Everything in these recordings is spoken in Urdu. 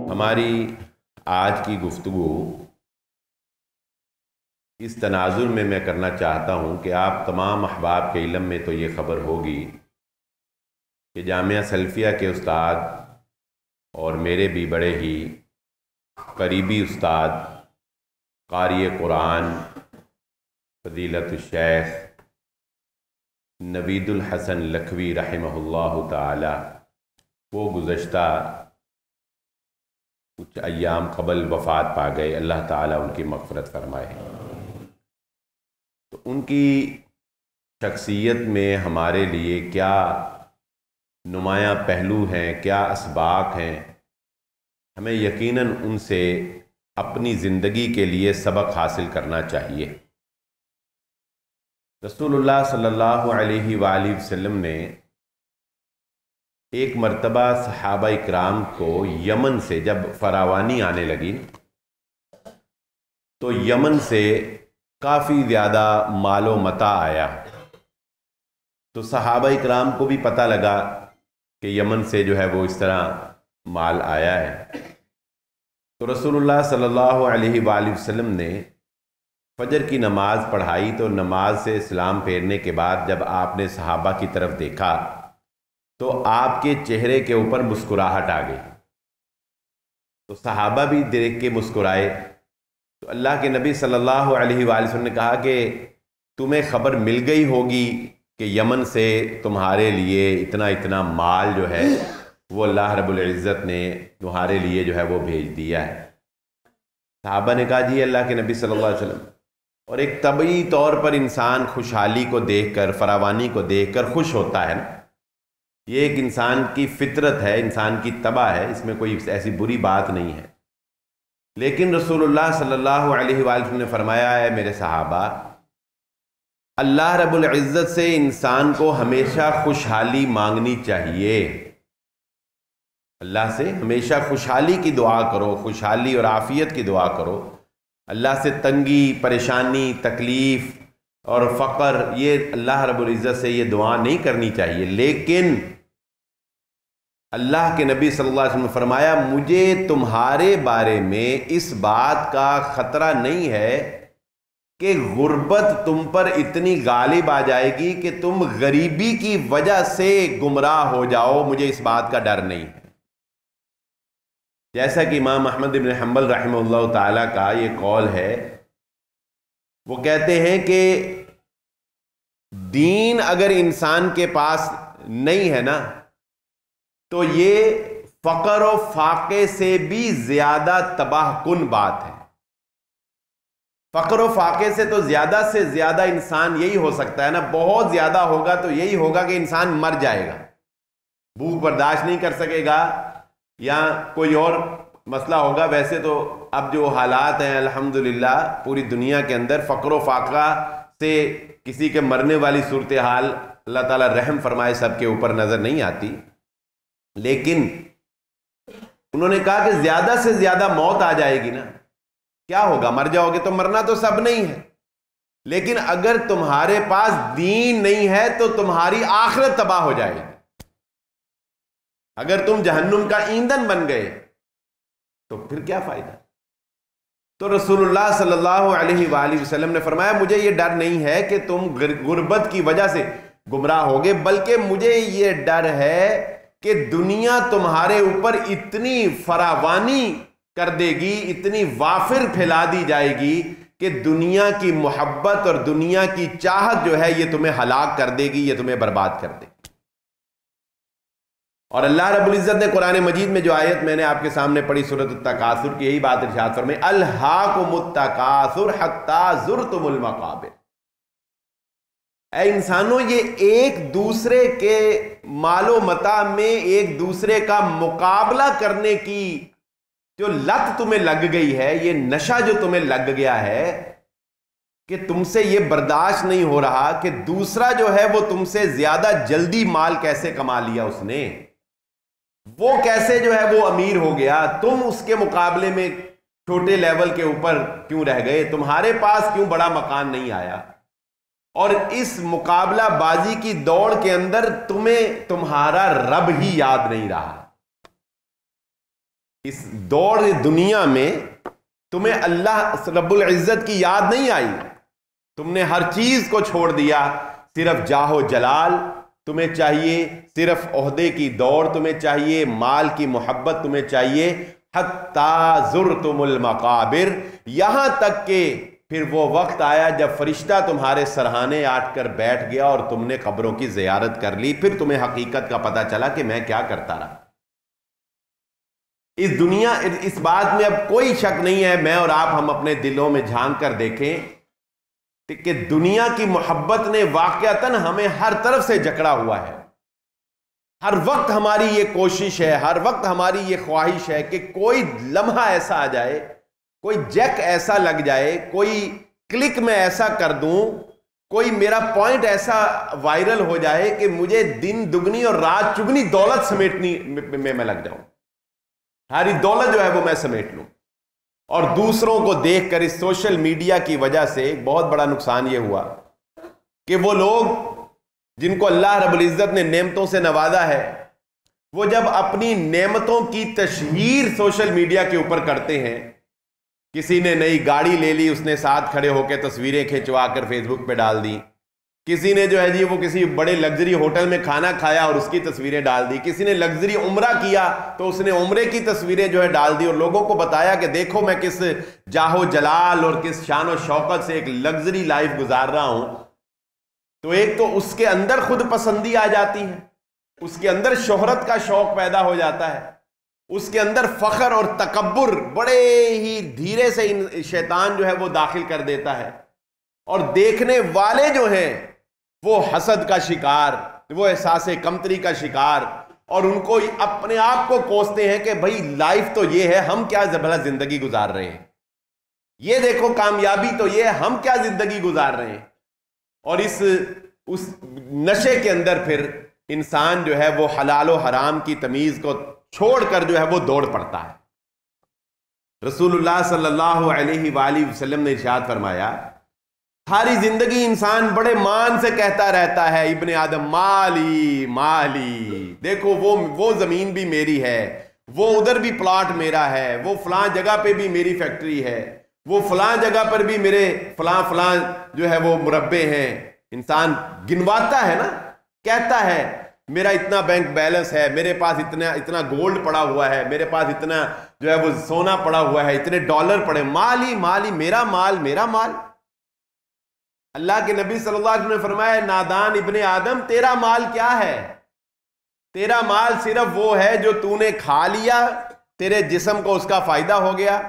ہماری آج کی گفتگو اس تناظر میں کرنا چاہتا ہوں کہ آپ تمام احباب کے علم میں تو یہ خبر ہوگی کہ جامعہ سلفیہ کے استاد اور میرے بھی بڑے ہی قریبی استاد قاری قرآن فضیلت الشیخ نوید الحسن لکھوی رحمہ اللہ تعالی وہ گزشتہ کچھ ایام قبل وفات پا گئے۔ اللہ تعالیٰ ان کی مغفرت فرمائے۔ تو ان کی شخصیت میں ہمارے لیے کیا نمایاں پہلو ہیں، کیا اسباق ہیں، ہمیں یقیناً ان سے اپنی زندگی کے لیے سبق حاصل کرنا چاہیے۔ رسول اللہ صلی اللہ علیہ وآلہ وسلم نے ایک مرتبہ صحابہ اکرام کو یمن سے جب فراوانی آنے لگی تو یمن سے کافی زیادہ مال و متاع آیا، تو صحابہ اکرام کو بھی پتہ لگا کہ یمن سے جو ہے وہ اس طرح مال آیا ہے۔ تو رسول اللہ صلی اللہ علیہ وآلہ وسلم نے فجر کی نماز پڑھائی، تو نماز سے سلام پھیرنے کے بعد جب آپ نے صحابہ کی طرف دیکھا تو آپ کے چہرے کے اوپر مسکراہٹ آ گئی، تو صحابہ بھی دیکھ کے مسکرائے۔ تو اللہ کے نبی صلی اللہ علیہ وآلہ وسلم نے کہا کہ تمہیں خبر مل گئی ہوگی کہ یمن سے تمہارے لیے اتنا مال جو ہے وہ اللہ رب العزت نے تمہارے لیے جو ہے وہ بھیج دیا ہے۔ صحابہ نے کہا جی اللہ کے نبی صلی اللہ علیہ وسلم، اور ایک طبعی طور پر انسان خوشحالی کو دیکھ کر، فراوانی کو دیکھ کر خوش ہوتا ہے نا، یہ ایک انسان کی فطرت ہے، انسان کی طبع ہے، اس میں کوئی ایسی بری بات نہیں ہے۔ لیکن رسول اللہ صلی اللہ علیہ وآلہ وسلم نے فرمایا ہے میرے صحابہ، اللہ رب العزت سے انسان کو ہمیشہ خوشحالی مانگنی چاہیے، اللہ سے ہمیشہ خوشحالی کی دعا کرو، خوشحالی اور عافیت کی دعا کرو۔ اللہ سے تنگی، پریشانی، تکلیف اور فقر، یہ اللہ رب العزت سے یہ دعا نہیں کرنی چاہیے۔ لیکن اللہ کے نبی صلی اللہ علیہ وسلم نے فرمایا مجھے تمہارے بارے میں اس بات کا خطرہ نہیں ہے کہ غربت تم پر اتنی غالب آ جائے گی کہ تم غریبی کی وجہ سے گمراہ ہو جاؤ، مجھے اس بات کا ڈر نہیں ہے۔ جیسا کہ امام احمد بن حنبل رحمہ اللہ تعالیٰ کا یہ قول ہے، وہ کہتے ہیں کہ دین اگر انسان کے پاس نہیں ہے نا تو یہ فقر و فاقے سے بھی زیادہ تباہ کن بات ہے۔ فقر و فاقے سے تو زیادہ انسان یہی ہو سکتا ہے نا، بہت زیادہ ہوگا تو یہی ہوگا کہ انسان مر جائے گا، بھوک برداشت نہیں کر سکے گا یا کوئی اور مسئلہ ہوگا۔ ویسے تو اب جو حالات ہیں الحمدللہ پوری دنیا کے اندر فقر و فاقہ سے کسی کے مرنے والی صورتحال اللہ تعالیٰ رحم فرمائے سب کے اوپر نظر نہیں آتی، لیکن انہوں نے کہا کہ زیادہ سے زیادہ موت آ جائے گی نا، کیا ہوگا، مر جاؤ گے، تو مرنا تو سب نہیں ہے، لیکن اگر تمہارے پاس دین نہیں ہے تو تمہاری آخرت تباہ ہو جائے گی۔ اگر تم جہنم کا ایندھن بن گئے تو پھر کیا فائدہ۔ تو رسول اللہ صلی اللہ علیہ وآلہ وسلم نے فرمایا مجھے یہ ڈر نہیں ہے کہ تم غربت کی وجہ سے گمراہ ہوگے، بلکہ مجھے یہ ڈر ہے کہ دنیا تمہارے اوپر اتنی فراوانی کر دے گی، اتنی وافر پھیلا دی جائے گی کہ دنیا کی محبت اور دنیا کی چاہت جو ہے یہ تمہیں ہلاک کر دے گی، یہ تمہیں برباد کر دے گی۔ اور اللہ رب العزت نے قرآن مجید میں جو آیت میں نے آپ کے سامنے پڑھی سورۃ التکاثر کی، یہی بات ارشاد فرمائی الہاکم التکاثر حتی زرتم المقابر۔ اے انسانوں، یہ ایک دوسرے کے مال و متاع میں ایک دوسرے کا مقابلہ کرنے کی جو لت تمہیں لگ گئی ہے، یہ نشہ جو تمہیں لگ گیا ہے کہ تم سے یہ برداشت نہیں ہو رہا کہ دوسرا جو ہے وہ تم سے زیادہ جلدی مال کیسے کما لیا اس نے، وہ کیسے جو ہے وہ امیر ہو گیا، تم اس کے مقابلے میں چھوٹے لیول کے اوپر کیوں رہ گئے، تمہارے پاس کیوں بڑا مکان نہیں آیا، اور اس مقابلہ بازی کی دوڑ کے اندر تمہیں تمہارا رب ہی یاد نہیں رہا. اس دوڑ دنیا میں تمہیں اللہ رب العزت کی یاد نہیں آئی. تم نے ہر چیز کو چھوڑ دیا, صرف جاہ و جلال تمہیں چاہیے, صرف عہدے کی دوڑ تمہیں چاہیے, مال کی محبت تمہیں چاہیے, حتی زرتم المقابر, یہاں تک کہ پھر وہ وقت آیا جب فرشتہ تمہارے سرہانے آٹ کر بیٹھ گیا اور تم نے قبروں کی زیارت کر لی. پھر تمہیں حقیقت کا پتہ چلا کہ میں کیا کرتا رہا. اس دنیا, اس بات میں اب کوئی شک نہیں ہے, میں اور آپ ہم اپنے دلوں میں جھانک کر دیکھیں کہ دنیا کی محبت نے واقعتاً ہمیں ہر طرف سے جکڑا ہوا ہے. ہر وقت ہماری یہ کوشش ہے, ہر وقت ہماری یہ خواہش ہے کہ کوئی لمحہ ایسا آ جائے, کوئی جیک ایسا لگ جائے, کوئی کلک میں ایسا کر دوں, کوئی میرا پوائنٹ ایسا وائرل ہو جائے کہ مجھے دن دگنی اور رات چگنی دولت سمیٹنی میں لگ جاؤں, ساری دولت جو ہے وہ میں سمیٹ لوں. اور دوسروں کو دیکھ کر اس سوشل میڈیا کی وجہ سے ایک بہت بڑا نقصان یہ ہوا کہ وہ لوگ جن کو اللہ رب العزت نے نعمتوں سے نوازا ہے, وہ جب اپنی نعمتوں کی تشہیر سوشل میڈیا کے اوپر کرتے ہیں, کسی نے نئی گاڑی لے لی, اس نے ساتھ کھڑے ہو کے تصویریں کھنچوا کر فیس بک پہ ڈال دی, کسی نے جو ہے جی وہ کسی بڑے لگژری ہوٹل میں کھانا کھایا اور اس کی تصویریں ڈال دی, کسی نے لگژری عمرہ کیا تو اس نے عمرے کی تصویریں جو ہے ڈال دی اور لوگوں کو بتایا کہ دیکھو میں کس جاہ و جلال اور کس شان و شوکت سے ایک لگژری لائف گزار رہا ہوں. تو ایک تو اس کے اندر خود پسندی آ جاتی ہے, اس کے اندر شہرت کا شوق پیدا ہو جاتا ہے, اس کے اندر فخر اور تکبر بڑے ہی دھیرے سے شیطان جو ہے وہ داخل کر دیتا ہے, اور دیکھنے والے جو ہیں وہ حسد کا شکار, وہ احساس کمتری کا شکار, اور ان کو اپنے آپ کو کوستے ہیں کہ بھائی لائف تو یہ ہے, ہم کیا بھلا زندگی گزار رہے ہیں, یہ دیکھو کامیابی تو یہ ہے, ہم کیا زندگی گزار رہے ہیں. اور اس نشے کے اندر پھر انسان جو ہے وہ حلال و حرام کی تمیز کو چھوڑ کر جو ہے وہ دوڑ پڑتا ہے. رسول اللہ صلی اللہ علیہ وآلہ وسلم نے ارشاد فرمایا, ساری زندگی انسان بڑے مان سے کہتا رہتا ہے ابن آدم مالی مالی, دیکھو وہ زمین بھی میری ہے, وہ ادھر بھی پلاٹ میرا ہے, وہ فلاں جگہ پہ بھی میری فیکٹری ہے, وہ فلاں جگہ پر بھی میرے فلاں جو ہے وہ مربے ہیں. انسان گنواتا ہے نا, کہتا ہے میرا اتنا بینک بیلنس ہے, میرے پاس اتنا گولڈ پڑا ہوا ہے, میرے پاس اتنا جو ہے وہ سونا پڑا ہوا ہے, اتنے ڈالر پڑے, مالی مالی, میرا مال میرا مال. اللہ کے نبی صلی اللہ علیہ وسلم نے فرمایا, نادان ابن آدم, تیرا مال کیا ہے؟ تیرا مال صرف وہ ہے جو تو نے کھا لیا, تیرے جسم کو اس کا فائدہ ہو گیا,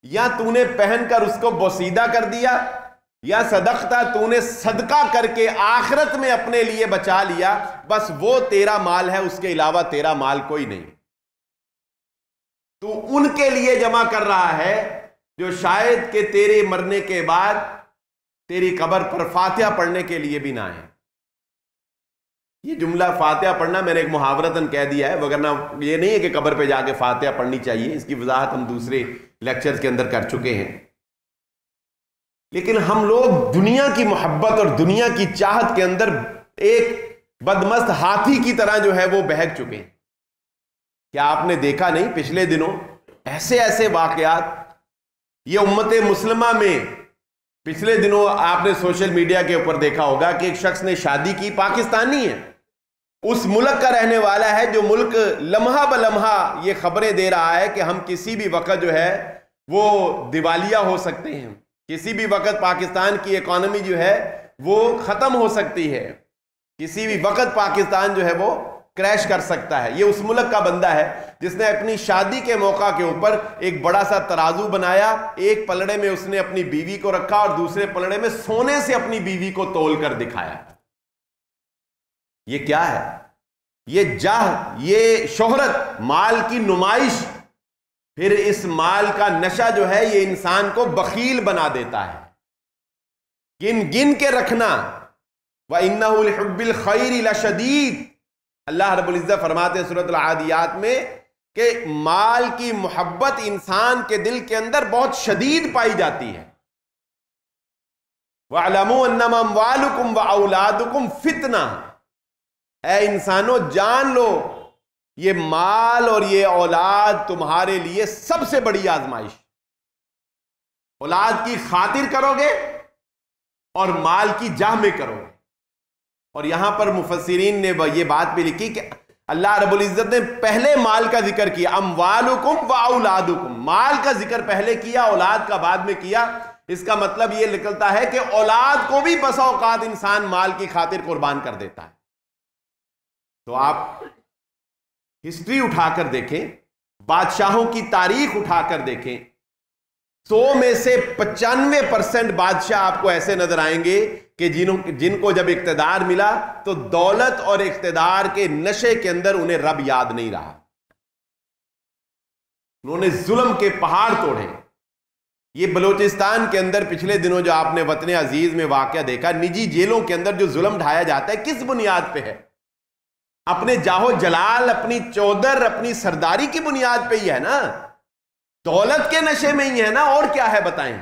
یا تو نے پہن کر اس کو بوسیدہ کر دیا, یا صدقتا, تو نے صدقہ کر کے آخرت میں اپنے لیے بچا لیا, بس وہ تیرا مال ہے, اس کے علاوہ تیرا مال کوئی نہیں. تو ان کے لیے جمع کر رہا ہے جو شاید کہ تیرے مرنے کے بعد تیری قبر پر فاتحہ پڑھنے کے لیے بھی نہ آئے. یہ جملہ فاتحہ پڑھنا میں نے ایک محاورتاً کہہ دیا ہے, وگرنہ یہ نہیں ہے کہ قبر پہ جا کے فاتحہ پڑھنی چاہیے, اس کی وضاحت ہم دوسرے لیکچرز کے اندر کر چکے ہیں. لیکن ہم لوگ دنیا کی محبت اور دنیا کی چاہت کے اندر ایک بدمست ہاتھی کی طرح جو ہے وہ بہک چکے ہیں. کیا آپ نے دیکھا نہیں پچھلے دنوں ایسے واقعات یہ امت مسلمہ میں, پچھلے دنوں آپ نے سوشل میڈیا کے اوپر دیکھا ہوگا کہ ایک شخص نے شادی کی, پاکستانی ہے, اس ملک کا رہنے والا ہے, جو ملک لمحہ بلمحہ یہ خبریں دے رہا ہے کہ ہم کسی بھی وقت جو ہے وہ دیوالیہ ہو سکتے ہیں, کسی بھی وقت پاکستان کی اکانومی جو ہے وہ ختم ہو سکتی ہے, کسی بھی وقت پاکستان جو ہے وہ کریش کر سکتا ہے. یہ اس ملک کا بندہ ہے جس نے اپنی شادی کے موقع کے اوپر ایک بڑا سا ترازو بنایا, ایک پلڑے میں اس نے اپنی بیوی کو رکھا اور دوسرے پلڑے میں سونے سے اپنی بیوی کو تول کر دکھایا. یہ کیا ہے؟ یہ جاہ, یہ شہرت, مال کی نمائش. پھر اس مال کا نشہ جو ہے یہ انسان کو بخیل بنا دیتا ہے. گن کے رکھنا, وَإِنَّهُ لِحُبِّ الْخَيْرِ لَشَدِيدٌ. اللہ رب العزت فرماتے ہیں سورۃ العادیات میں کہ مال کی محبت انسان کے دل کے اندر بہت شدید پائی جاتی ہے. وَاعْلَمُوا أَنَّمَا أَمْوَالُكُمْ وَأَوْلَادُكُمْ فِتْنَةٌ، اے انسانوں جان لو یہ مال اور یہ اولاد تمہارے لیے سب سے بڑی آزمائش۔ اولاد کی خاطر کرو گے اور مال کی جاہ میں کرو گے۔ اور یہاں پر مفسرین نے یہ بات بھی لکھی کہ اللہ رب العزت نے پہلے مال کا ذکر کیا، اموالکم و اولادکم، مال کا ذکر پہلے کیا، اولاد کا بعد میں کیا۔ اس کا مطلب یہ نکلتا ہے کہ اولاد کو بھی بسا اوقات انسان مال کی خاطر قربان کر دیتا ہے۔ تو آپ ہسٹری اٹھا کر دیکھیں، بادشاہوں کی تاریخ اٹھا کر دیکھیں، 100 میں سے 95% بادشاہ آپ کو ایسے نظر آئیں گے کہ جن کو جب اقتدار ملا تو دولت اور اقتدار کے نشے کے اندر انہیں رب یاد نہیں رہا، انہوں نے ظلم کے پہاڑ توڑے۔ یہ بلوچستان کے اندر پچھلے دنوں جو آپ نے وطن عزیز میں واقعہ دیکھا، نجی جیلوں کے اندر جو ظلم ڈھایا جاتا ہے کس بنیاد پہ ہے؟ اپنے جاہو جلال، اپنی چودر، اپنی سرداری کی بنیاد پہ ہی ہے نا، دولت کے نشے میں ہی ہے نا، اور کیا ہے بتائیں؟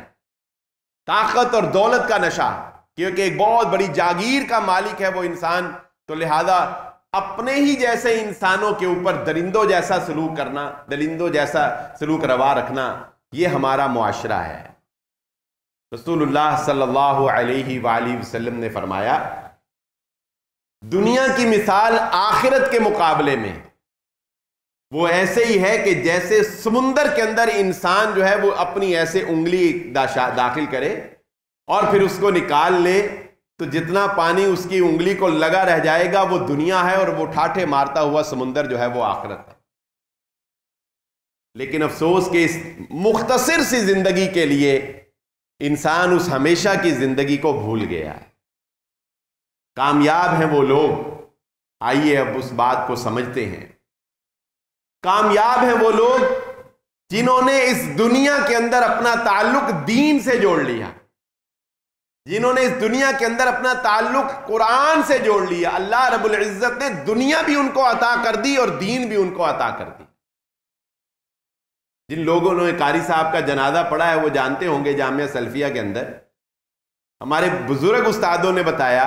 طاقت اور دولت کا نشہ، کیونکہ ایک بہت بڑی جاگیر کا مالک ہے وہ انسان، تو لہذا اپنے ہی جیسے انسانوں کے اوپر درندوں جیسا سلوک کرنا، درندوں جیسا سلوک روا رکھنا، یہ ہمارا معاشرہ ہے۔ رسول اللہ صلی اللہ علیہ وآلہ وسلم نے فرمایا دنیا کی مثال آخرت کے مقابلے میں وہ ایسے ہی ہے کہ جیسے سمندر کے اندر انسان جو ہے وہ اپنی ایسے انگلی داخل کرے اور پھر اس کو نکال لے تو جتنا پانی اس کی انگلی کو لگا رہ جائے گا وہ دنیا ہے، اور وہ ٹھاٹھے مارتا ہوا سمندر جو ہے وہ آخرت ہے۔ لیکن افسوس کہ اس مختصر سی زندگی کے لیے انسان اس ہمیشہ کی زندگی کو بھول گیا ہے۔ کامیاب ہیں وہ لوگ، آئیے اب اس بات کو سمجھتے ہیں، کامیاب ہیں وہ لوگ جنہوں نے اس دنیا کے اندر اپنا تعلق دین سے جوڑ لیا، جنہوں نے اس دنیا کے اندر اپنا تعلق قرآن سے جوڑ لیا۔ اللہ رب العزت نے دنیا بھی ان کو عطا کر دی اور دین بھی ان کو عطا کر دی۔ جن لوگوں نے قاری صاحب کا جنازہ پڑھا ہے وہ جانتے ہوں گے، جامعہ سلفیہ کے اندر ہمارے بزرگ استادوں نے بتایا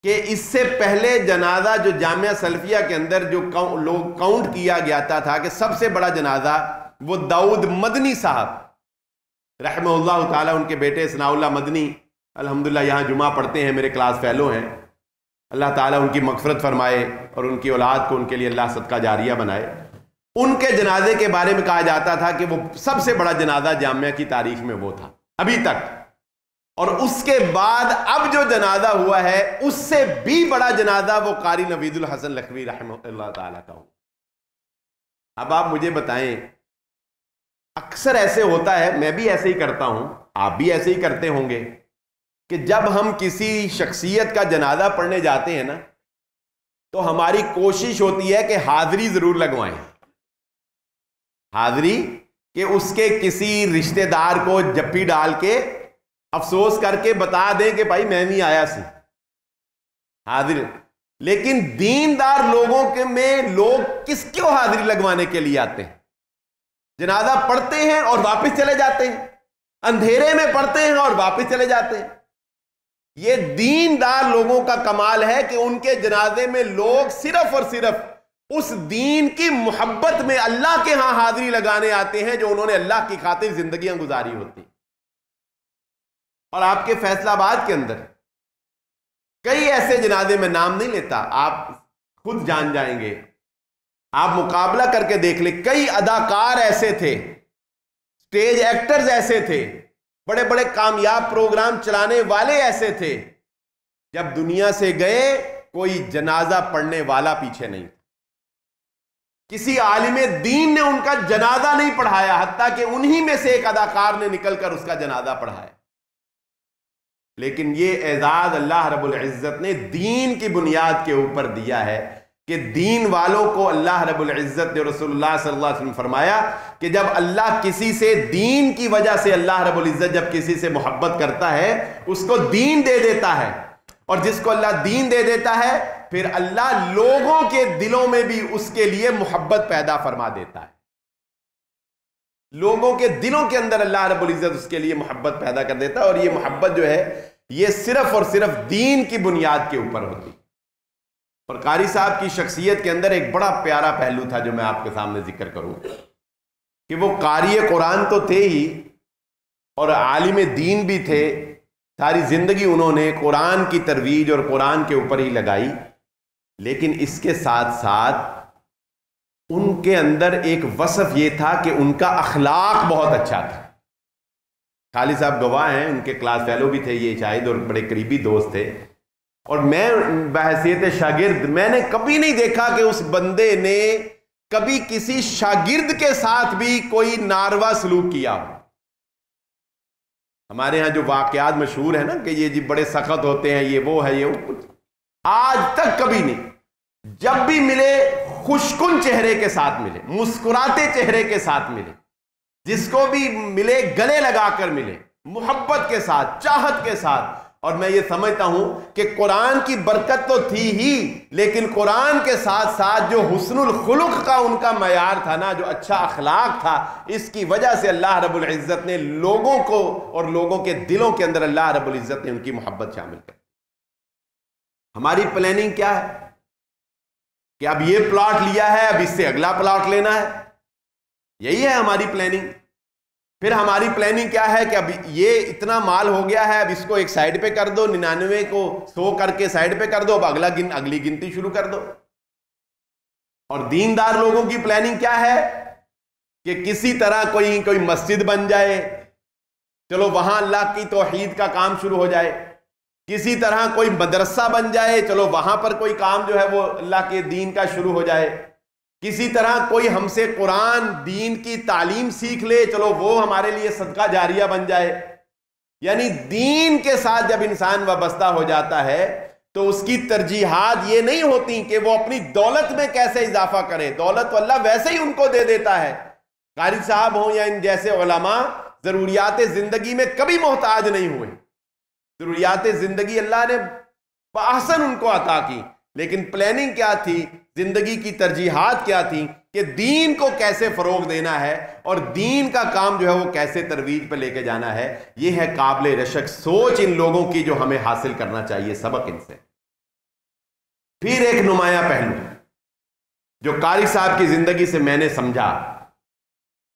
کہ اس سے پہلے جنازہ جو جامعہ سلفیہ کے اندر جو لوگ کاؤنٹ کیا گیا تھا کہ سب سے بڑا جنازہ وہ داؤد مدنی صاحب رحمہ اللہ تعالیٰ، ان کے بیٹے ثناء اللہ مدنی الحمدللہ یہاں جمعہ پڑھتے ہیں، میرے کلاس فیلو ہیں، اللہ تعالیٰ ان کی مغفرت فرمائے اور ان کی اولاد کو ان کے لیے اللہ صدقہ جاریہ بنائے۔ ان کے جنازے کے بارے میں کہا جاتا تھا کہ وہ سب سے بڑا جنازہ جامعہ کی تاریخ میں وہ تھا ابھی تک، اور اس کے بعد اب جو جنازہ ہوا ہے اس سے بھی بڑا جنازہ وہ قاری نوید الحسن لکھوی رحمہ اللہ تعالیٰ کا ہو۔ اب آپ مجھے بتائیں، اکثر ایسے ہوتا ہے، میں بھی ایسے ہی کرتا ہوں، آپ بھی ایسے ہی کرتے ہوں گے، کہ جب ہم کسی شخصیت کا جنازہ پڑھنے جاتے ہیں نا تو ہماری کوشش ہوتی ہے کہ حاضری ضرور لگوائیں، حاضری کہ اس کے کسی رشتہ دار کو جپی ڈال کے افسوس کر کے بتا دیں کہ بھائی میں نہیں آیا سی حاضر۔ لیکن دیندار لوگوں کے میں لوگ کس کو حاضری لگوانے کے لیے آتے ہیں؟ جنازہ پڑھتے ہیں اور واپس چلے جاتے ہیں، اندھیرے میں پڑھتے ہیں اور واپس چلے جاتے ہیں۔ یہ دیندار لوگوں کا کمال ہے کہ ان کے جنازے میں لوگ صرف اور صرف اس دین کی محبت میں اللہ کے ہاں حاضری لگانے آتے ہیں جو انہوں نے اللہ کی خاطر زندگیاں گزاری ہوتی۔ اور آپ کے فیصلہ آباد کے اندر کئی ایسے جنازے میں نام نہیں لیتا، آپ خود جان جائیں گے، آپ مقابلہ کر کے دیکھ لیں، کئی اداکار ایسے تھے، سٹیج ایکٹرز ایسے تھے، بڑے بڑے کامیاب پروگرام چلانے والے ایسے تھے، جب دنیا سے گئے کوئی جنازہ پڑھنے والا پیچھے نہیں، کسی عالم دین نے ان کا جنازہ نہیں پڑھایا، حتیٰ کہ انہی میں سے ایک اداکار نے نکل کر اس کا جنازہ پڑھایا۔ لیکن یہ اعزاز اللہ رب العزت نے دین کی بنیاد کے اوپر دیا ہے کہ دین والوں کو اللہ رب العزت نے، رسول اللہ صلی اللہ علیہ وسلم فرمایا کہ جب اللہ کسی سے دین کی وجہ سے، اللہ رب العزت جب کسی سے محبت کرتا ہے اس کو دین دے دیتا ہے، اور جس کو اللہ دین دے دیتا ہے پھر اللہ لوگوں کے دلوں میں بھی اس کے لیے محبت پیدا فرما دیتا ہے۔ لوگوں کے دلوں کے اندر اللہ رب العزت اس کے لیے محبت پیدا کر دیتا ہے، اور یہ محبت جو ہے یہ صرف اور صرف دین کی بنیاد کے اوپر ہوتی۔ اور قاری صاحب کی شخصیت کے اندر ایک بڑا پیارا پہلو تھا جو میں آپ کے سامنے ذکر کروں کہ وہ قاری قرآن تو تھے ہی اور عالم دین بھی تھے، ساری زندگی انہوں نے قرآن کی ترویج اور قرآن کے اوپر ہی لگائی، لیکن اس کے ساتھ ساتھ ان کے اندر ایک وصف یہ تھا کہ ان کا اخلاق بہت اچھا تھا۔ خالد صاحب گواہ ہیں، ان کے کلاس فیلو بھی تھے یہ شاید، اور بڑے قریبی دوست تھے، اور میں بحیثیت شاگرد میں نے کبھی نہیں دیکھا کہ اس بندے نے کبھی کسی شاگرد کے ساتھ بھی کوئی ناروا سلوک کیا ہو۔ ہمارے ہاں جو واقعات مشہور ہیں نا کہ یہ جی بڑے سخت ہوتے ہیں، یہ وہ ہے یہ وہ، آج تک کبھی نہیں۔ جب بھی ملے خوشکن چہرے کے ساتھ ملے، مسکراتے چہرے کے ساتھ ملے، جس کو بھی ملے گلے لگا کر ملے، محبت کے ساتھ، چاہت کے ساتھ۔ اور میں یہ سمجھتا ہوں کہ قرآن کی برکت تو تھی ہی، لیکن قرآن کے ساتھ ساتھ جو حسن الخلق کا ان کا معیار تھا نا، جو اچھا اخلاق تھا، اس کی وجہ سے اللہ رب العزت نے لوگوں کو اور لوگوں کے دلوں کے اندر اللہ رب العزت نے ان کی محبت شامل کر۔ ہماری پلاننگ کیا ہے کہ اب یہ پلاٹ لیا ہے، اب اس سے اگلا پلاٹ لینا ہے، یہی ہے ہماری پلاننگ۔ پھر ہماری پلاننگ کیا ہے کہ اب یہ اتنا مال ہو گیا ہے، اب اس کو ایک سائڈ پہ کر دو، 99 کو 100 کر کے سائڈ پہ کر دو، اب اگلی گنتی شروع کر دو۔ اور دیندار لوگوں کی پلاننگ کیا ہے کہ کسی طرح کوئی مسجد بن جائے، چلو وہاں اللہ کی توحید کا کام شروع ہو جائے، کسی طرح کوئی مدرسہ بن جائے، چلو وہاں پر کوئی کام جو ہے وہ اللہ کے دین کا شروع ہو جائے، کسی طرح کوئی ہم سے قرآن دین کی تعلیم سیکھ لے، چلو وہ ہمارے لیے صدقہ جاریہ بن جائے۔ یعنی دین کے ساتھ جب انسان وابستہ ہو جاتا ہے تو اس کی ترجیحات یہ نہیں ہوتی کہ وہ اپنی دولت میں کیسے اضافہ کرے، دولت تو اللہ ویسے ہی ان کو دے دیتا ہے۔ قاری صاحب ہوں یا ان جیسے علماء ضروریات زندگی میں کبھی محتاج نہیں ہوئے، ضروریات زندگی اللہ نے بآسن ان کو عطا کی، لیکن پلاننگ کیا تھی، زندگی کی ترجیحات کیا تھی کہ دین کو کیسے فروغ دینا ہے اور دین کا کام جو ہے وہ کیسے ترویج پہ لے کے جانا ہے۔ یہ ہے قابل رشک سوچ ان لوگوں کی جو ہمیں حاصل کرنا چاہیے سبق ان سے۔ پھر ایک نمایاں پہلو جو قاری صاحب کی زندگی سے میں نے سمجھا،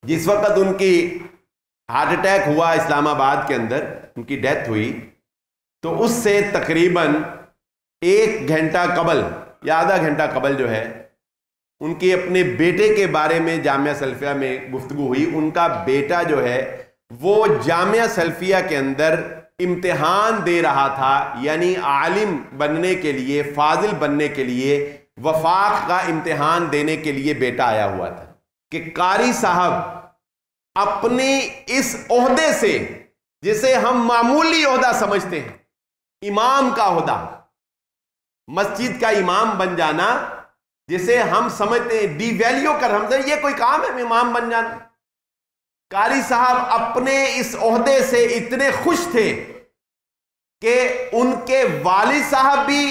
جس وقت ان کی ہارٹ اٹیک ہوا اسلام آباد کے اندر، ان کی ڈیتھ ہوئی، تو اس سے تقریباً 1 گھنٹہ قبل یا آدھا گھنٹہ قبل جو ہے ان کے اپنے بیٹے کے بارے میں جامعہ سلفیہ میں گفتگو ہوئی۔ ان کا بیٹا جو ہے وہ جامعہ سلفیہ کے اندر امتحان دے رہا تھا، یعنی عالم بننے کے لیے، فاضل بننے کے لیے وفاق کا امتحان دینے کے لیے بیٹا آیا ہوا تھا کہ قاری صاحب اپنے اس عہدے سے، جسے ہم معمولی عہدہ سمجھتے ہیں، امام کا عہدہ، مسجد کا امام بن جانا، جسے ہم سمجھتے ہیں ڈی ویلیو کر، ہم سے یہ کوئی کام ہے امام بن جانا۔ قاری صاحب اپنے اس عہدے سے اتنے خوش تھے کہ ان کے والد صاحب بھی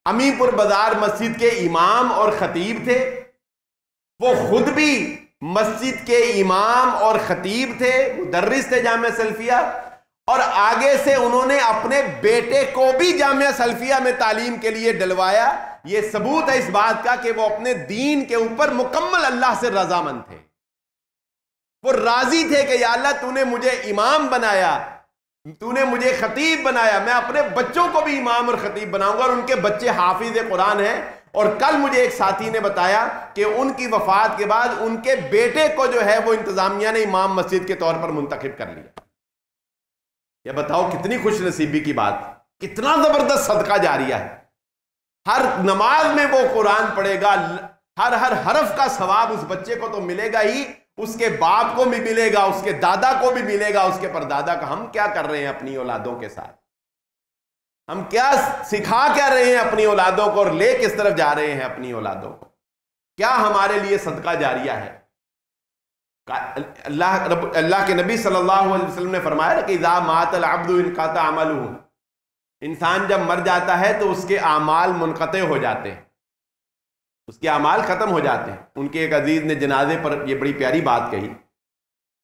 امی پور بازار مسجد کے امام اور خطیب تھے، وہ خود بھی مسجد کے امام اور خطیب تھے، مدرس تھے جامعہ سلفیہ، اور آگے سے انہوں نے اپنے بیٹے کو بھی جامعہ سلفیہ میں تعلیم کے لیے ڈلوایا۔ یہ ثبوت ہے اس بات کا کہ وہ اپنے دین کے اوپر مکمل اللہ سے رضامند تھے، وہ راضی تھے کہ یا اللہ تو نے مجھے امام بنایا، تو نے مجھے خطیب بنایا، میں اپنے بچوں کو بھی امام اور خطیب بناؤں گا، اور ان کے بچے حافظ قرآن ہیں۔ اور کل مجھے ایک ساتھی نے بتایا کہ ان کی وفات کے بعد ان کے بیٹے کو جو ہے وہ انتظامیہ نے امام مسجد کے طور پر منتخب کر لیا۔ یہ بتاؤ کتنی خوش نصیبی کی بات، کتنا زبردست صدقہ جاریہ ہے۔ ہر نماز میں وہ قرآن پڑھے گا، ہر حرف کا ثواب اس بچے کو تو ملے گا ہی، اس کے باپ کو بھی ملے گا، اس کے دادا کو بھی ملے گا، اس کے پردادا کا۔ ہم کیا کر رہے ہیں اپنی اولادوں کے ساتھ؟ ہم کیا سکھا کیا رہے ہیں اپنی اولادوں کو، اور لے کس طرف جا رہے ہیں اپنی اولادوں کو؟ کیا ہمارے لیے صدقہ جاریہ ہے؟ اللہ کے نبی صلی اللہ علیہ وسلم نے فرمایا کہ اذا مات العبد انقطع عملہ، انسان جب مر جاتا ہے تو اس کے اعمال منقطع ہو جاتے ہیں، اس کے اعمال ختم ہو جاتے ہیں۔ ان کے ایک عزیز نے جنازے پر یہ بڑی پیاری بات کہی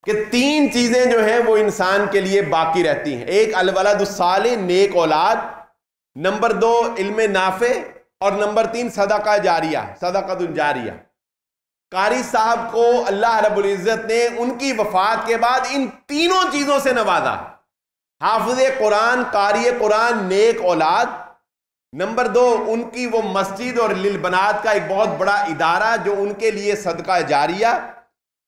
کہ 3 چیزیں جو ہیں وہ انسان کے لیے باقی رہتی ہیں. ایک الولد الصالح، نیک اولاد. نمبر 2 علم نافع. اور نمبر 3 صدقہ جاریہ، صدقۃ جاریہ. قاری صاحب کو اللہ رب العزت نے ان کی وفات کے بعد ان تینوں چیزوں سے نوازا. حافظ قرآن، قاری قرآن، نیک اولاد. نمبر 2 ان کی وہ مسجد اور للبنات کا ایک بہت بڑا ادارہ جو ان کے لیے صدقہ جاریہ.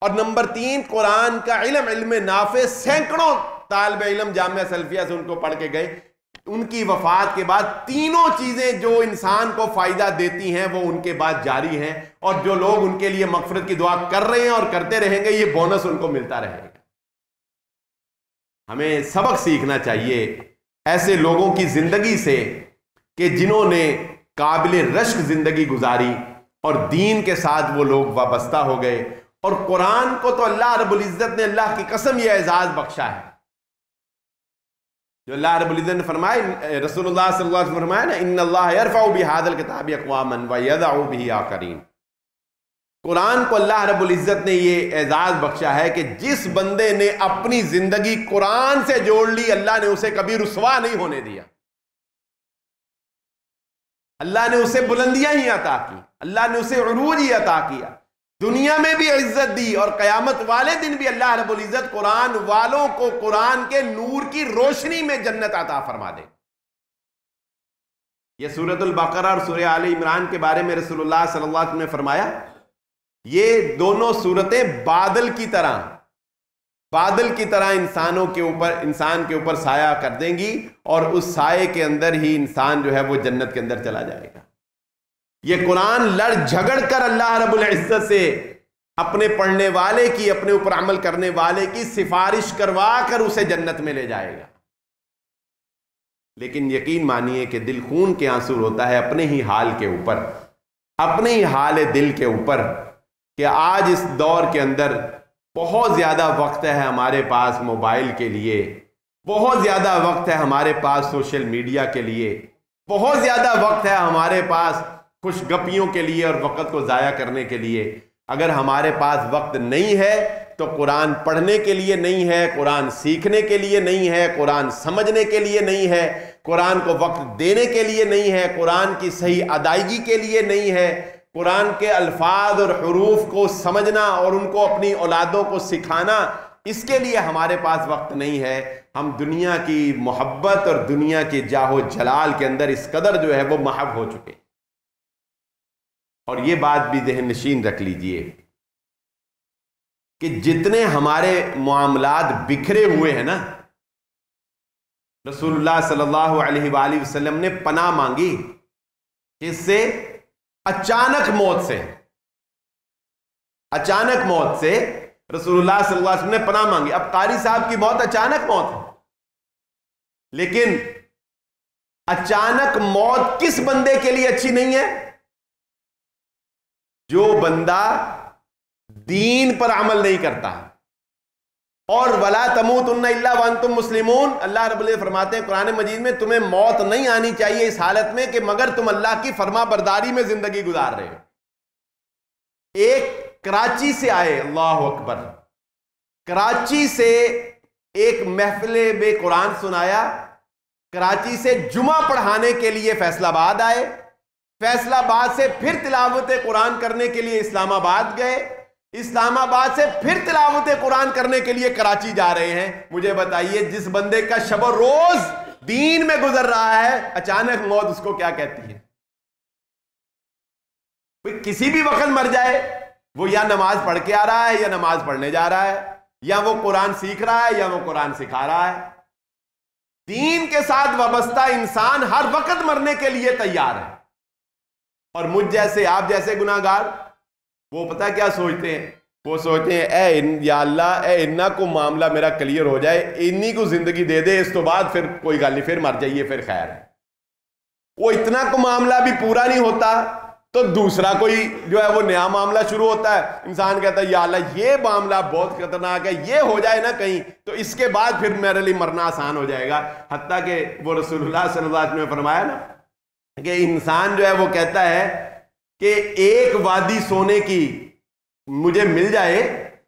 اور نمبر 3 قرآن کا علم، علم نافع. سینکڑوں طالب علم جامعہ سلفیہ سے ان کو پڑھ کے گئے. ان کی وفات کے بعد تینوں چیزیں جو انسان کو فائدہ دیتی ہیں وہ ان کے بعد جاری ہیں، اور جو لوگ ان کے لیے مغفرت کی دعا کر رہے ہیں اور کرتے رہیں گے یہ بونس ان کو ملتا رہے گا. ہمیں سبق سیکھنا چاہیے ایسے لوگوں کی زندگی سے کہ جنہوں نے قابل رشک زندگی گزاری اور دین کے ساتھ وہ لوگ وابستہ ہو گئے. اور قرآن کو تو اللہ رب العزت نے اللہ کی قسم یہ اعزاز بخشا ہے جو اللہ رب العزت نے فرمایا، رسول اللہ صلی اللہ علیہ وسلم فرمایا نا، ان اللہ یرفع بہذا الکتاب اقواما ویضع بہ آخرین. قرآن کو اللہ رب العزت نے یہ اعزاز بخشا ہے کہ جس بندے نے اپنی زندگی قرآن سے جوڑ لی اللہ نے اسے کبھی رسوا نہیں ہونے دیا. اللہ نے اسے بلندیاں ہی عطا کی، اللہ نے اسے عروج ہی عطا کیا، دنیا میں بھی عزت دی، اور قیامت والے دن بھی اللہ رب العزت قرآن والوں کو قرآن کے نور کی روشنی میں جنت عطا فرما دے. یہ سورۃ البقرہ اور سورہ آل عمران کے بارے میں رسول اللہ صلی اللہ علیہ وسلم نے فرمایا یہ دونوں سورتیں بادل کی طرح انسان کے اوپر سایہ کر دیں گی، اور اس سائے کے اندر ہی انسان جو ہے وہ جنت کے اندر چلا جائے گا. یہ قرآن لڑ جھگڑ کر اللہ رب العزت سے اپنے پڑھنے والے کی، اپنے اوپر عمل کرنے والے کی سفارش کروا کر اسے جنت میں لے جائے گا. لیکن یقین مانیے کہ دل خون کے آنسو ہوتا ہے اپنے ہی حال کے اوپر، اپنے ہی حال دل کے اوپر، کہ آج اس دور کے اندر بہت زیادہ وقت ہے ہمارے پاس موبائل کے لیے، بہت زیادہ وقت ہے ہمارے پاس سوشل میڈیا کے لیے، بہت زیادہ وقت ہے ہمارے پاس خوش گپیوں کے لیے اور وقت کو ضائع کرنے کے لیے. اگر ہمارے پاس وقت نہیں ہے تو قرآن پڑھنے کے لیے نہیں ہے، قرآن سیکھنے کے لیے نہیں ہے، قرآن سمجھنے کے لیے نہیں ہے، قرآن کو وقت دینے کے لیے نہیں ہے، قرآن کی صحیح ادائیگی کے لیے نہیں ہے، قرآن کے الفاظ اور حروف کو سمجھنا اور ان کو اپنی اولادوں کو سکھانا، اس کے لیے ہمارے پاس وقت نہیں ہے. ہم دنیا کی محبت اور دنیا کے جاہ و جلال کے اندر اس قدر جو ہے وہ محو ہو چکے. اور یہ بات بھی ذہن نشین رکھ لیجئے کہ جتنے ہمارے معاملات بکھرے ہوئے ہیں نا، رسول اللہ صلی اللہ علیہ وآلہ وسلم نے پناہ مانگی اس سے، اچانک موت سے. اچانک موت سے رسول اللہ صلی اللہ علیہ وسلم نے پناہ مانگی. اب قاری صاحب کی موت اچانک موت ہے، لیکن اچانک موت کس بندے کے لیے اچھی نہیں ہے؟ جو بندہ دین پر عمل نہیں کرتا. اور وَلَا تَمُوتُنَّ إِلَّا وَأَنْتُمْ مُسْلِمُونَ، اللہ رب العزت فرماتے ہیں قرآن مجید میں تمہیں موت نہیں آنی چاہیے اس حالت میں کہ مگر تم اللہ کی فرما برداری میں زندگی گزار رہے ہو. ایک کراچی سے آئے، اللہ اکبر، کراچی سے ایک محفل بے قرآن سنایا، کراچی سے جمعہ پڑھانے کے لیے فیصل آباد آئے، فیصل آباد سے پھر تلاوت قرآن کرنے کے لیے اسلام آباد گئے، اسلام آباد سے پھر تلاوت قرآن کرنے کے لیے کراچی جا رہے ہیں. مجھے بتائیے جس بندے کا شب و روز دین میں گزر رہا ہے، اچانک موت اس کو کیا کہتی ہے؟ کسی بھی وقت مر جائے، وہ یا نماز پڑھ کے آ رہا ہے یا نماز پڑھنے جا رہا ہے، یا وہ قرآن سیکھ رہا ہے یا وہ قرآن سکھا رہا ہے. دین کے ساتھ وابستہ انسان ہر وقت مرنے کے لیے تیار ہے. اور مجھ جیسے، آپ جیسے گناہگار، وہ پتہ کیا سوچتے ہیں؟ وہ سوچتے ہیں یا اللہ اے انہاں کو معاملہ میرا کلیئر ہو جائے، انہی کو زندگی دے دے، اس تو بعد پھر کوئی گل نہیں، پھر مر جائیے پھر خیر ہے. وہ اتنا کو معاملہ بھی پورا نہیں ہوتا تو دوسرا کوئی جو ہے وہ نیا معاملہ شروع ہوتا ہے. انسان کہتا ہے یا اللہ یہ معاملہ بہت خطرناک ہے، یہ ہو جائے نا کہیں تو اس کے بعد پھر میرے لیے مرنا آسان ہو جائے گا. حتیٰ کہ وہ رسول اللہ صلی اللہ علیہ وسلم نے فرمایا نا کہ انسان جو ہے وہ کہتا ہے کہ ایک وادی سونے کی مجھے مل جائے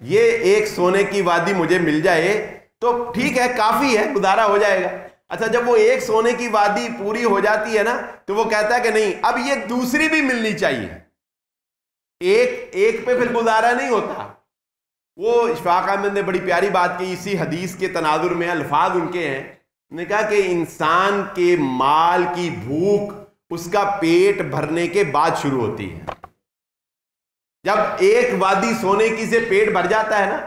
یہ ایک سونے کی وادی مجھے مل جائے تو ٹھیک ہے، کافی ہے، گزارا ہو جائے گا۔ اچھا جب وہ ایک سونے کی وادی پوری ہو جاتی ہے نا تو وہ کہتا ہے کہ نہیں، اب یہ دوسری بھی ملنی چاہیے، ایک پہ پھر گزارا نہیں ہوتا۔ وہ اشفاق احمد نے بڑی پیاری بات کی اسی حدیث کے تناظر میں، الفاظ ان کے ہیں، نے کہا کہ انسان کے مال کی بھوک اس کا پیٹ بھرنے کے بعد شروع ہوتی ہے۔ جب ایک وادی سونے کی سے پیٹ بھر جاتا ہے نا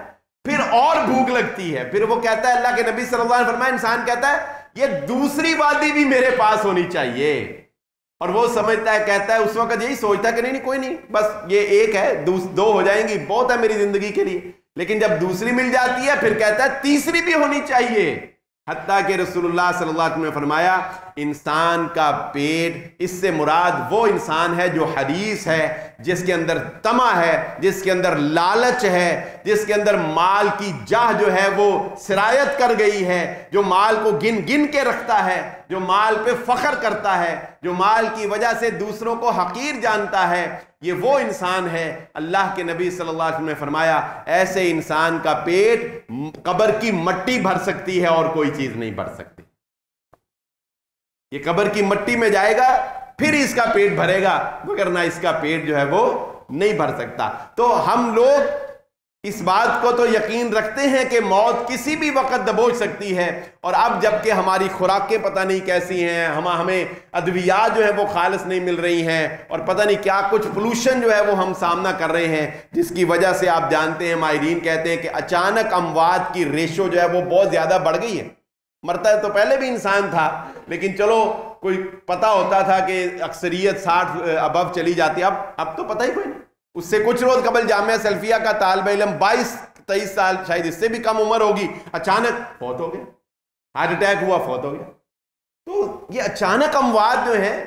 پھر اور بھوک لگتی ہے، پھر وہ کہتا ہے، اللہ کے نبی صلی اللہ علیہ وسلم فرمایا، انسان کہتا ہے یہ دوسری وادی بھی میرے پاس ہونی چاہیے، اور وہ سمجھتا ہے، کہتا ہے، اس وقت یہی سوچتا ہے کہ نہیں کوئی نہیں، بس یہ ایک ہے، دو ہو جائیں گی، بہت ہے میری زندگی کے لیے، لیکن جب دوسری مل جاتی ہے پھر کہتا ہے تیسری بھی ہونی چاہیے۔ حتیٰ کہ رسول اللہ صلی اللہ علیہ وسلم نے فرمایا انسان کا پیٹ، اس سے مراد وہ انسان ہے جو حریص ہے، جس کے اندر طمع ہے، جس کے اندر لالچ ہے، جس کے اندر مال کی جاہ جو ہے وہ سرایت کر گئی ہے، جو مال کو گن گن کے رکھتا ہے، جو مال پہ فخر کرتا ہے، جو مال کی وجہ سے دوسروں کو حقیر جانتا ہے، یہ وہ انسان ہے۔ اللہ کے نبی صلی اللہ علیہ وسلم نے فرمایا ایسے انسان کا پیٹ قبر کی مٹی بھر سکتی ہے اور کوئی چیز نہیں بھر سکتی۔ یہ قبر کی مٹی میں جائے گا پھر اس کا پیٹ بھرے گا، مگر نہ اس کا پیٹ جو ہے وہ نہیں بھر سکتا۔ تو ہم لوگ اس بات کو تو یقین رکھتے ہیں کہ موت کسی بھی وقت دبوچ سکتی ہے، اور اب جبکہ ہماری خوراکیں پتہ نہیں کیسی ہیں، ہمیں ادویات جو ہے وہ خالص نہیں مل رہی ہیں، اور پتہ نہیں کیا کچھ پولوشن جو ہے وہ ہم سامنا کر رہے ہیں، جس کی وجہ سے آپ جانتے ہیں، ماہرین کہتے ہیں کہ اچانک اموات کی ریشو جو ہے وہ بہت زیادہ بڑھ گئی ہے۔ مرتا ہے تو پہلے بھی انسان تھا، لیکن چلو کوئی پتہ ہوتا تھا کہ اکثریت 60 ابو چلی جاتی، اب تو پتہ ہی کوئی نہیں۔ اس سے کچھ روز قبل جامعہ سلفیہ کا طالب علم 22-23 سال، شاید اس سے بھی کم عمر ہوگی، اچانک فوت ہو گیا، ہارٹ اٹیک ہوا، فوت ہو گیا۔ تو یہ اچانک اموات جو ہیں،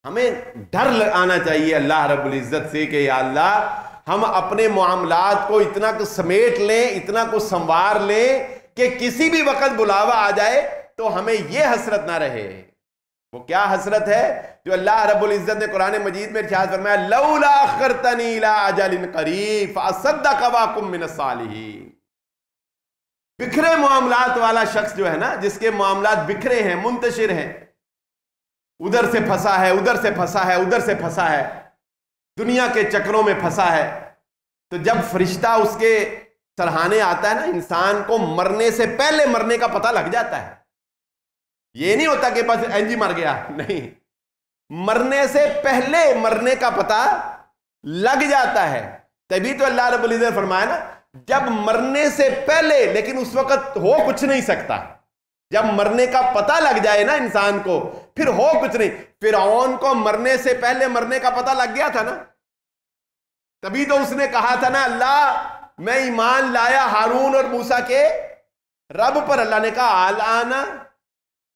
ہمیں ڈر آنا چاہیے اللہ رب العزت سے کہ یا اللہ ہم اپنے معاملات کو اتنا کو سمیٹ لیں، اتنا کو سنوار لیں کہ کسی بھی وقت بلاوا آ جائے تو ہمیں یہ حسرت نہ رہے۔ وہ کیا حسرت ہے جو اللہ رب العزت نے قرآن مجید میں ارشاد فرمایا، لولا اخرتنی الی اجل قریب فاصدق واکن من الصالحین۔ بکھرے معاملات والا شخص جو ہے نا، جس کے معاملات بکھرے ہیں، منتشر ہیں، ادھر سے پھنسا ہے، ادھر سے پھنسا ہے، ادھر سے پھنسا ہے، دنیا کے چکروں میں پھنسا ہے، تو جب فرشتہ اس کے سرہانے آتا ہے نا، انسان کو مرنے سے پہلے مرنے کا پتہ لگ جاتا ہے۔ یہ نہیں ہوتا کہ بس اینجی مر گیا، نہیں، مرنے سے پہلے مرنے کا پتہ لگ جاتا ہے۔ تبھی تو اللہ رب العزت نے فرمایا نا، جب مرنے سے پہلے، لیکن اس وقت ہو کچھ نہیں سکتا، جب مرنے کا پتہ لگ جائے نا انسان کو پھر ہو کچھ نہیں۔ فرعون کو مرنے سے پہلے مرنے کا پتہ لگ گیا تھا نا، تبھی تو اس نے کہا تھا نا، اللہ میں ایمان لایا ہارون اور موسیٰ کے رب پر۔ اللہ نے کہا آلانا،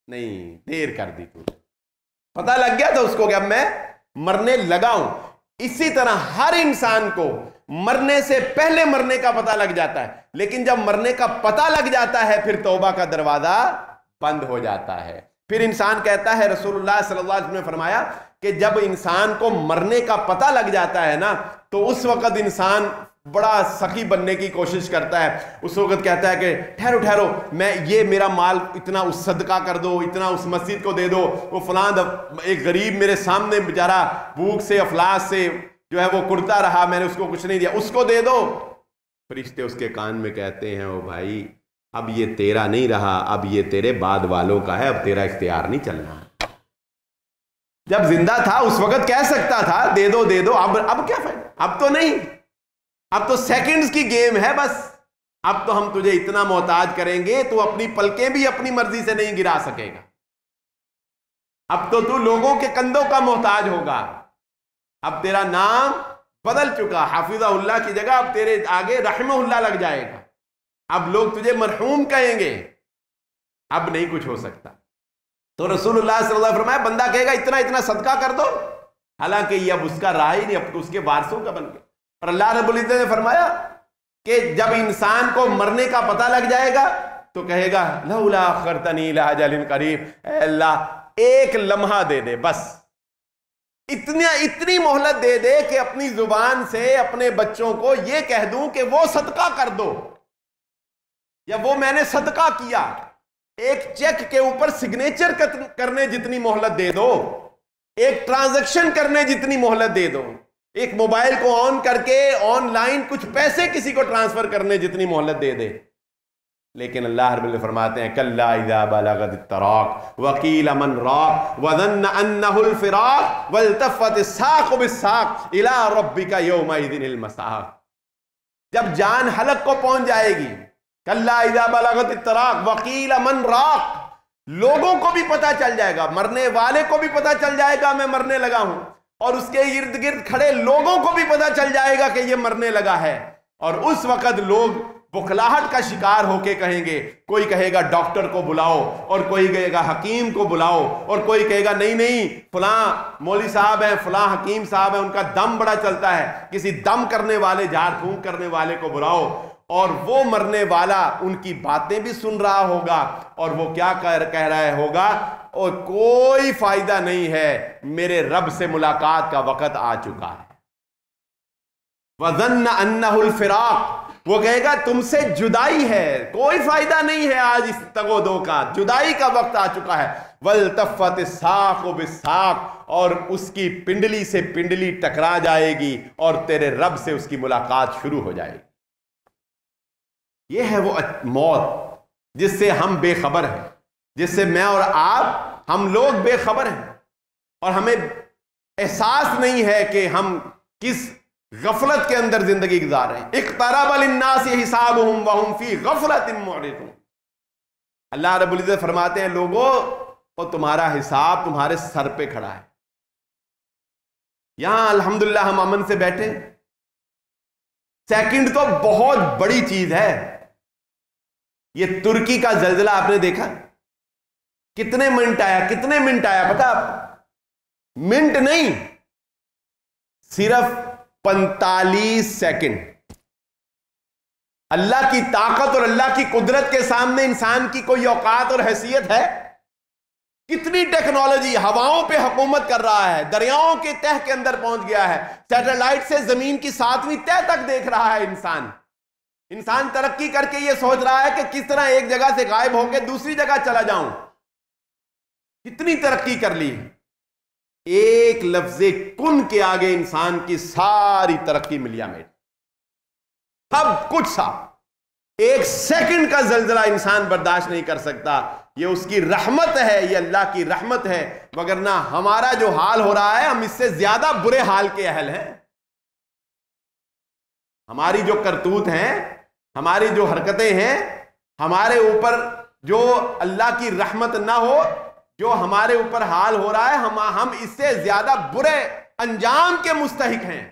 نہیں، دیر کر دی تو، پتہ لگ گیا تھا اس کو کہ اب میں مرنے لگا ہوں۔ اسی طرح ہر انسان کو مرنے سے پہلے مرنے کا پتہ لگ جاتا ہے، لیکن جب مرنے کا پتہ لگ جاتا ہے پھر توبہ کا دروازہ بند ہو جاتا ہے۔ پھر انسان کہتا ہے، رسول اللہ صلی اللہ علیہ وسلم نے فرمایا کہ جب انسان کو مرنے کا پتہ لگ جاتا ہے نا تو اس وقت انسان بڑا سخی بننے کی کوشش کرتا ہے۔ اس وقت کہتا ہے کہ ٹھہرو، میں یہ میرا مال اتنا اس صدقہ کر دو، اتنا اس مسجد کو دے دو، وہ فلاں ایک غریب میرے سامنے بیچارہ بھوک سے افلاس سے جو ہے وہ کرتا رہا، میں نے اس کو کچھ نہیں دیا، اس کو دے دو۔ فرشتے اس کے کان میں کہتے ہیں، او بھائی اب یہ تیرا نہیں رہا، اب یہ تیرے بعد والوں کا ہے، اب تیرا اختیار نہیں چلنا۔ جب زندہ تھا اس وقت کہہ سکتا تھا دے دو، اب کیا فائدہ، اب تو نہیں، اب تو سیکنڈز کی گیم ہے بس۔ اب تو ہم تجھے اتنا محتاج کریں گے تو اپنی پلکیں بھی اپنی مرضی سے نہیں گرا سکے گا۔ اب تو لوگوں کے کندھوں کا محتاج ہوگا۔ اب تیرا نام بدل چکا، حافظہ اللہ کی جگہ اب تیرے آگے رحمہ اللہ لگ جائے گا۔ اب لوگ تجھے مرحوم کہیں گے، اب نہیں کچھ ہو سکتا۔ تو رسول اللہ صلی اللہ علیہ وسلم فرمایا، بندہ کہے گا اتنا اتنا صدقہ کر دو، حالانکہ یہ اب اس کا رہا ہی نہیں، اب اس کے وارثوں کا بن گیا۔ اور اللہ رب العزت نے فرمایا کہ جب انسان کو مرنے کا پتہ لگ جائے گا تو کہے گا لولا اخرتنی الی اجل قریب، اے اللہ ایک لمحہ دے دے، بس اتنی مہلت دے دے کہ اپنی زبان سے اپنے بچوں کو یہ کہہ دوں کہ وہ صدقہ کر دو یا وہ میں نے صدقہ کیا. ایک چیک کے اوپر سگنیچر کرنے جتنی مہلت دے دو, ایک ٹرانزیکشن کرنے جتنی مہلت دے دو, ایک موبائل کو آن کر کے آن لائن کچھ پیسے کسی کو ٹرانسفر کرنے جتنی مہلت دے دے. لیکن اللہ رب العزت فرماتے ہیں کلا اذا بلغت التراق وقیل من راق وظن انہ الفراق والتفت الساق بالساق الى ربک یومئذ المساق. جب جان حلق کو پہنچ جائے گی, کلا اذا بلغت التراق وقیل من راق, لوگوں کو بھی پتا چل جائے گا, مرنے والے کو بھی پتا چل جائے گا میں مرنے لگا ہوں, اور اس کے ارد گرد کھڑے لوگوں کو بھی پتا چل جائے گا کہ یہ مرنے لگا ہے. اور اس وقت لوگ بخلاہٹ کا شکار ہو کے کہیں گے, کوئی کہے گا ڈاکٹر کو بلاؤ, اور کوئی کہے گا حکیم کو بلاؤ, اور کوئی کہے گا نہیں فلاں مولوی صاحب ہیں, فلاں حکیم صاحب ہیں, ان کا دم بڑا چلتا ہے, کسی دم کرنے والے جھاڑ پھونک کرنے والے کو بلاؤ. اور وہ مرنے والا ان کی باتیں بھی سن رہا ہوگا, اور وہ کیا کہہ رہا ہوگا, اور کوئی فائدہ نہیں ہے, میرے رب سے ملاقات کا وقت آ چکا ہے. وَظَنَّ أَنَّهُ الْفِرَاقُ, وہ کہے گا تم سے جدائی ہے, کوئی فائدہ نہیں ہے آج اس تگ و دو کا, جدائی کا وقت آ چکا ہے. وَالْتَفَّتِ السَّاقُ بِالسَّاقِ, اور اس کی پنڈلی سے پنڈلی ٹکرا جائے گی, اور تیرے رب سے اس کی ملاقات شروع ہو جائے گی. یہ ہے وہ موت جس سے ہم بے خبر ہیں, جس سے میں اور آپ ہم لوگ بے خبر ہیں, اور ہمیں احساس نہیں ہے کہ ہم کس غفلت کے اندر زندگی گزار رہے ہیں. اقترب للناس حسابهم وهم فی غفلۃ معرضون. اللہ رب العزت فرماتے ہیں لوگوں, اور تمہارا حساب تمہارے سر پہ کھڑا ہے. یہاں الحمدللہ ہم امن سے بیٹھے, سیکنڈ تو بہت بڑی چیز ہے. یہ ترکی کا زلزلہ آپ نے دیکھا, کتنے منٹ آیا پتا آپ, منٹ نہیں, صرف 45 سیکنڈ. اللہ کی طاقت اور اللہ کی قدرت کے سامنے انسان کی کوئی اوقات اور حیثیت ہے؟ کتنی ٹیکنالوجی ہواؤں پہ حکومت کر رہا ہے, دریاؤں کے تہ کے اندر پہنچ گیا ہے, سیٹلائٹ سے زمین کی 7ویں تہ تک دیکھ رہا ہے. انسان ترقی کر کے یہ سوچ رہا ہے کہ کس طرح ایک جگہ سے غائب ہو کے دوسری جگہ چلا جاؤں. کتنی ترقی کر لی. ایک لفظ کن کے آگے انسان کی ساری ترقی ملیا میٹ, سب کچھ صاف. ایک سیکنڈ کا زلزلہ انسان برداشت نہیں کر سکتا. یہ اس کی رحمت ہے, یہ اللہ کی رحمت ہے, وگرنہ ہمارا جو حال ہو رہا ہے ہم اس سے زیادہ برے حال کے اہل ہیں. ہماری جو کرتوت ہیں, ہماری جو حرکتیں ہیں, ہمارے اوپر جو اللہ کی رحمت نہ ہو, جو ہمارے اوپر حال ہو رہا ہے, ہم اس سے زیادہ برے انجام کے مستحق ہیں.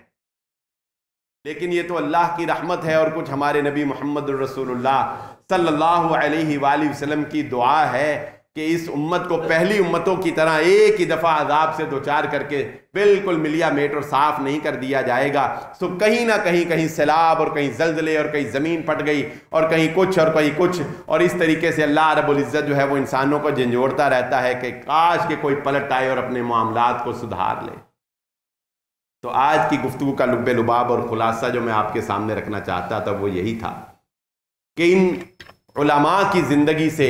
لیکن یہ تو اللہ کی رحمت ہے, اور کچھ ہمارے نبی محمد الرسول اللہ صلی اللہ علیہ وآلہ وسلم کی دعا ہے کہ اس امت کو پہلی امتوں کی طرح ایک ہی دفعہ عذاب سے دوچار کر کے بالکل ملیا میٹ اور صاف نہیں کر دیا جائے گا. سو کہیں نہ کہیں سیلاب, اور کہیں زلزلے, اور کہیں زمین پھٹ گئی, اور کہیں کچھ اور کہیں کچھ, اور اس طریقے سے اللہ رب العزت جو ہے وہ انسانوں کو جھنجھوڑتا رہتا ہے کہ کاش کہ کوئی پلٹ آئے اور اپنے معاملات کو سدھار لے. تو آج کی گفتگو کا لب لباب اور خلاصہ جو میں آپ کے سامنے رکھنا چاہتا تھا وہ یہی تھا کہ ان علماء کی زندگی سے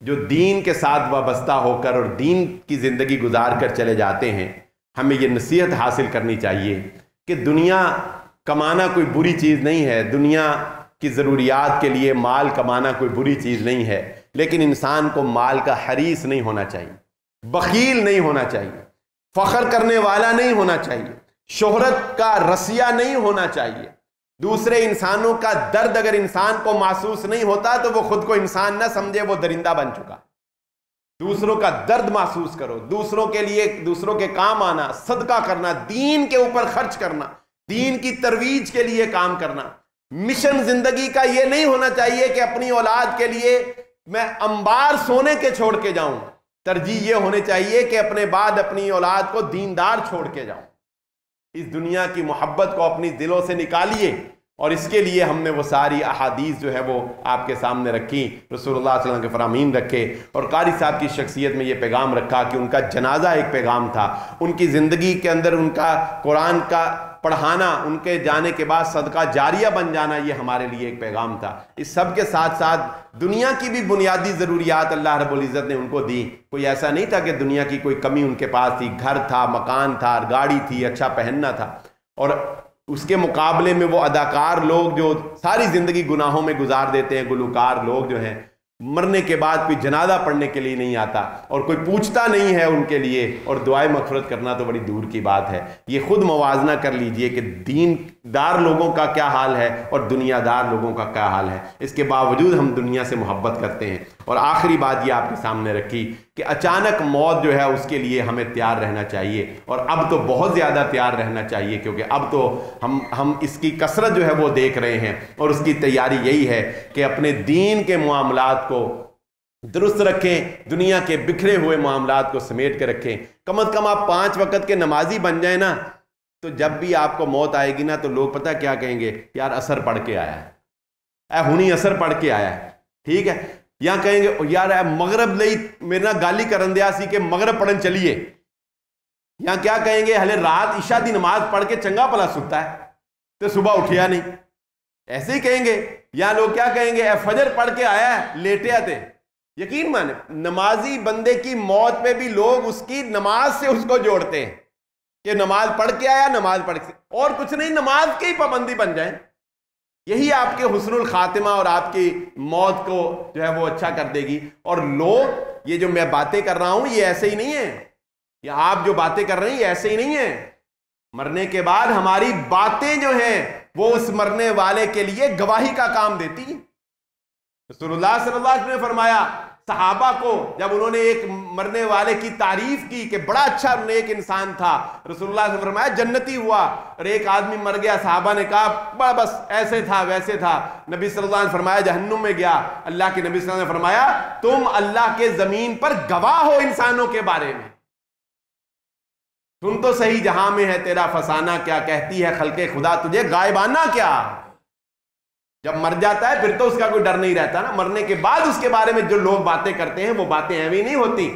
جو دین کے ساتھ وابستہ ہو کر اور دین کی زندگی گزار کر چلے جاتے ہیں, ہمیں یہ نصیحت حاصل کرنی چاہیے کہ دنیا کمانا کوئی بری چیز نہیں ہے, دنیا کی ضروریات کے لیے مال کمانا کوئی بری چیز نہیں ہے, لیکن انسان کو مال کا حریص نہیں ہونا چاہیے, بخیل نہیں ہونا چاہیے, فخر کرنے والا نہیں ہونا چاہیے, شہرت کا رسیہ نہیں ہونا چاہیے. دوسرے انسانوں کا درد اگر انسان کو محسوس نہیں ہوتا تو وہ خود کو انسان نہ سمجھے, وہ درندہ بن چکا. دوسروں کا درد محسوس کرو, دوسروں کے لیے, دوسروں کے کام آنا, صدقہ کرنا, دین کے اوپر خرچ کرنا, دین کی ترویج کے لیے کام کرنا. مشن زندگی کا یہ نہیں ہونا چاہیے کہ اپنی اولاد کے لیے میں انبار سونے کے چھوڑ کے جاؤں. ترجیح یہ ہونے چاہیے کہ اپنے بعد اپنی اولاد کو دیندار چھوڑ کے جاؤں. اس دنیا کی محبت کو اپنی دلوں سے نکالیے, اور اس کے لیے ہم نے وہ ساری احادیث جو ہے وہ آپ کے سامنے رکھی، رسول اللہ صلی اللہ علیہ وسلم کے فرامین رکھے، اور قاری صاحب کی شخصیت میں یہ پیغام رکھا کہ ان کا جنازہ ایک پیغام تھا، ان کی زندگی کے اندر ان کا قرآن کا پڑھانا، ان کے جانے کے بعد صدقہ جاریہ بن جانا، یہ ہمارے لیے ایک پیغام تھا۔ اس سب کے ساتھ ساتھ دنیا کی بھی بنیادی ضروریات اللہ رب العزت نے ان کو دی۔ کوئی ایسا نہیں تھا کہ دنیا کی کوئی کمی ان کے پاس تھی، گھر تھا، مکان تھا، گاڑی تھی، اچھا پہننا تھا، اور اس کے مقابلے میں وہ اداکار لوگ جو ساری زندگی گناہوں میں گزار دیتے ہیں، گلوکار لوگ جو ہیں، مرنے کے بعد کوئی جنازہ پڑھنے کے لیے نہیں آتا اور کوئی پوچھتا نہیں ہے ان کے لیے، اور دعائے مغفرت کرنا تو بڑی دور کی بات ہے۔ یہ خود موازنہ کر لیجئے کہ دین دار لوگوں کا کیا حال ہے اور دنیا دار لوگوں کا کیا حال ہے، اس کے باوجود ہم دنیا سے محبت کرتے ہیں۔ اور آخری بات یہ آپ کے سامنے رکھی کہ اچانک موت جو ہے اس کے لیے ہمیں تیار رہنا چاہیے، اور اب تو بہت زیادہ تیار رہنا چاہیے، کیونکہ اب تو ہم اس کی کثرت جو ہے وہ دیکھ رہے ہیں، اور اس کی تیاری یہی ہے کہ اپنے دین کے معاملات کو درست رکھیں، دنیا کے بکھرے ہوئے معاملات کو سمیٹ کے رکھیں۔ کم از کم آپ 5 وقت کے نمازی بن جائیں نا، تو جب بھی آپ کو موت آئے گی نا تو لوگ پتہ کیا کہیں گے؟ یار اثر پڑھ کے آیا ہے، اے ہونی اثر پڑھ کے آیا ہے، ٹھیک ہے؟ یا کہیں گے یار اے مغرب لئی میرے نا گالی کرن دیا سی کہ مغرب پڑھن چلیے، یا کیا کہیں گے؟ ہلے رات عشاء دی نماز پڑھ کے چنگا پلا سکتا ہے تو صبح اٹھیا نہیں، ایسے ہی کہیں گے۔ یا لوگ کیا کہیں گے؟ اے فجر پڑھ کے آیا ہے، لیٹیا تھے۔ یقین مانے نمازی بندے کی موت پہ بھی لوگ اس کی نماز سے اس کو جوڑتے ہیں کہ نماز پڑھ کے آیا، نماز پڑھ کے، اور کچھ نہیں، نماز کی پابندی بن جائیں، یہی آپ کے حسن الخاتمہ اور آپ کی موت کو جو ہے وہ اچھا کر دے گی۔ اور لوگ یہ جو میں باتیں کر رہا ہوں یہ ایسے ہی نہیں ہیں، یہ آپ جو باتیں کر رہے ہیں یہ ایسے ہی نہیں ہیں۔ مرنے کے بعد ہماری باتیں جو ہیں وہ اس مرنے والے کے لیے گواہی کا کام دیتی ہیں۔ رسول اللہ صلی اللہ علیہ وسلم نے فرمایا صحابہ کو، جب انہوں نے ایک مرنے والے کی تعریف کی کہ بڑا اچھا نیک انسان تھا، رسول اللہ نے فرمایا جنتی ہوا، اور ایک آدمی مر گیا، صحابہ نے کہا بس ایسے تھا ویسے تھا، نبی صلی اللہ علیہ وسلم نے فرمایا جہنم میں گیا۔ اللہ کے نبی صلی اللہ علیہ وسلم نے فرمایا تم اللہ کے زمین پر گواہ ہو انسانوں کے بارے میں، تم تو صحیح جہاں میں ہے تیرا فسانہ کیا، کہتی ہے خلق خدا تجھے غائبانہ کیا۔ جب مر جاتا ہے پھر تو اس کا کوئی ڈر نہیں رہتا نا، مرنے کے بعد اس کے بارے میں جو لوگ باتیں کرتے ہیں وہ باتیں ایویں نہیں ہوتی،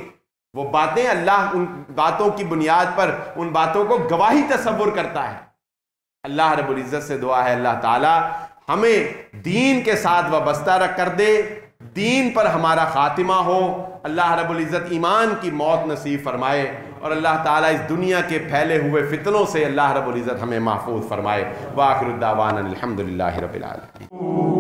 وہ باتیں اللہ ان باتوں کی بنیاد پر ان باتوں کو گواہی تصور کرتا ہے۔ اللہ رب العزت سے دعا ہے اللہ تعالی ہمیں دین کے ساتھ وابستہ رکھ کر دے، دین پر ہمارا خاتمہ ہو، اللہ رب العزت ایمان کی موت نصیب فرمائے، اور اللہ تعالیٰ اس دنیا کے پھیلے ہوئے فتنوں سے اللہ رب العزت ہمیں محفوظ فرمائے۔ وآخر الدعوانا الحمدللہ رب العالمین۔